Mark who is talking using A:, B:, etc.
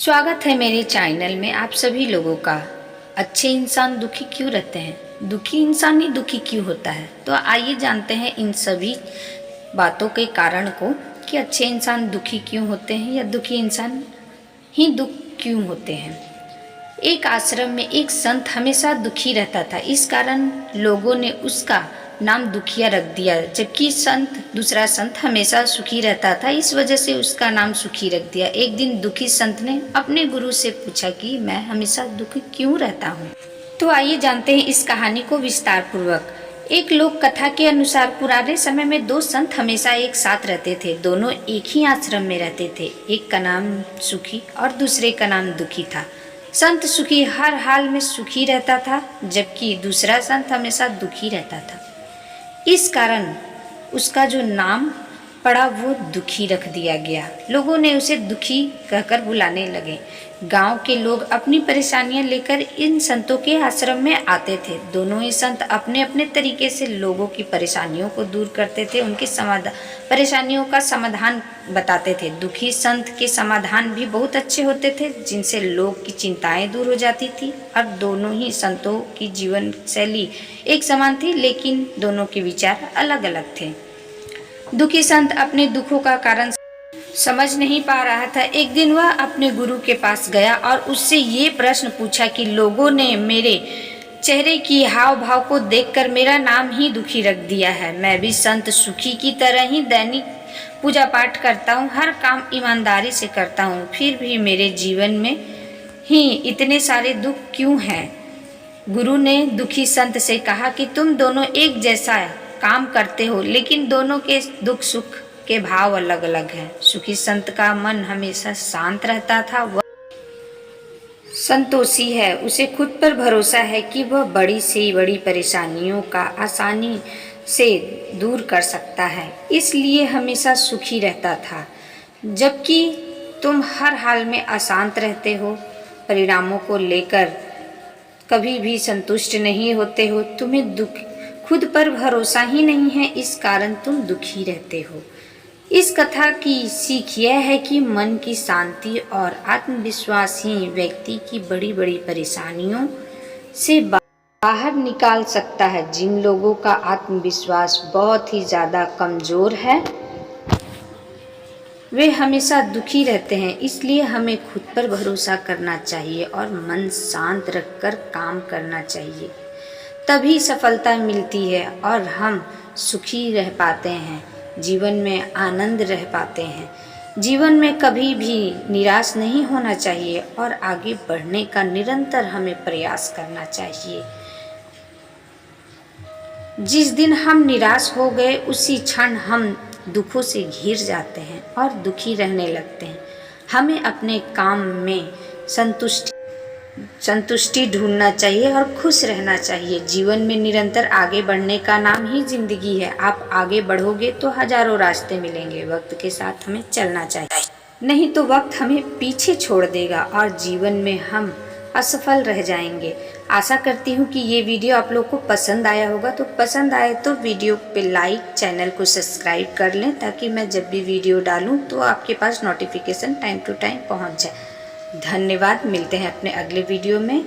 A: स्वागत है मेरे चैनल में आप सभी लोगों का। अच्छे इंसान दुखी क्यों रहते हैं? दुखी इंसान ही दुखी क्यों होता है? तो आइए जानते हैं इन सभी बातों के कारण को कि अच्छे इंसान दुखी क्यों होते हैं या दुखी इंसान ही दुख क्यों होते हैं। एक आश्रम में एक संत हमेशा दुखी रहता था, इस कारण लोगों ने उसका नाम दुखिया रख दिया, जबकि दूसरा संत हमेशा सुखी रहता था, इस वजह से उसका नाम सुखी रख दिया। एक दिन दुखी संत ने अपने गुरु से पूछा कि मैं हमेशा दुखी क्यों रहता हूँ। तो आइए जानते हैं इस कहानी को विस्तार पूर्वक। एक लोक कथा के अनुसार पुराने समय में दो संत हमेशा एक साथ रहते थे। दोनों एक ही आश्रम में रहते थे। एक का नाम सुखी और दूसरे का नाम दुखी था। संत सुखी हर हाल में सुखी रहता था, जबकि दूसरा संत हमेशा दुखी रहता था। इस कारण उसका जो नाम पड़ा वो दुखी रख दिया गया। लोगों ने उसे दुखी कहकर बुलाने लगे। गांव के लोग अपनी परेशानियां लेकर इन संतों के आश्रम में आते थे। दोनों ही संत अपने अपने तरीके से लोगों की परेशानियों को दूर करते थे, उनकी परेशानियों का समाधान बताते थे। दुखी संत के समाधान भी बहुत अच्छे होते थे, जिनसे लोग की चिंताएं दूर हो जाती थी। और दोनों ही संतों की जीवन शैली एक समान थी, लेकिन दोनों के विचार अलग अलग थे। दुखी संत अपने दुखों का कारण समझ नहीं पा रहा था। एक दिन वह अपने गुरु के पास गया और उससे ये प्रश्न पूछा कि लोगों ने मेरे चेहरे की हाव भाव को देखकर मेरा नाम ही दुखी रख दिया है। मैं भी संत सुखी की तरह ही दैनिक पूजा पाठ करता हूँ, हर काम ईमानदारी से करता हूँ, फिर भी मेरे जीवन में ही इतने सारे दुख क्यों हैं? गुरु ने दुखी संत से कहा कि तुम दोनों एक जैसा काम करते हो, लेकिन दोनों के दुख सुख के भाव अलग अलग हैं। सुखी संत का मन हमेशा शांत रहता था, वह संतोषी है, उसे खुद पर भरोसा है कि वह बड़ी से बड़ी परेशानियों का आसानी से दूर कर सकता है, इसलिए हमेशा सुखी रहता था। जबकि तुम हर हाल में अशांत रहते हो, परिणामों को लेकर कभी भी संतुष्ट नहीं होते हो, तुम्हें खुद पर भरोसा ही नहीं है, इस कारण तुम दुखी रहते हो। इस कथा की सीख यह है कि मन की शांति और आत्मविश्वास ही व्यक्ति की बड़ी बड़ी परेशानियों से बाहर निकाल सकता है। जिन लोगों का आत्मविश्वास बहुत ही ज़्यादा कमज़ोर है वे हमेशा दुखी रहते हैं, इसलिए हमें खुद पर भरोसा करना चाहिए और मन शांत रखकर काम करना चाहिए, तभी सफलता मिलती है और हम सुखी रह पाते हैं, जीवन में आनंद रह पाते हैं। जीवन में कभी भी निराश नहीं होना चाहिए और आगे बढ़ने का निरंतर हमें प्रयास करना चाहिए। जिस दिन हम निराश हो गए उसी क्षण हम दुखों से घिर जाते हैं और दुखी रहने लगते हैं। हमें अपने काम में संतुष्टि ढूंढना चाहिए और खुश रहना चाहिए। जीवन में निरंतर आगे बढ़ने का नाम ही जिंदगी है। आप आगे बढ़ोगे तो हजारों रास्ते मिलेंगे। वक्त के साथ हमें चलना चाहिए, नहीं तो वक्त हमें पीछे छोड़ देगा और जीवन में हम असफल रह जाएंगे। आशा करती हूँ कि ये वीडियो आप लोग को पसंद आया होगा। तो पसंद आए तो वीडियो पे लाइक, चैनल को सब्सक्राइब कर लें, ताकि मैं जब भी वीडियो डालूँ तो आपके पास नोटिफिकेशन टाइम टू टाइम पहुँच जाए। धन्यवाद। मिलते हैं अपने अगले वीडियो में।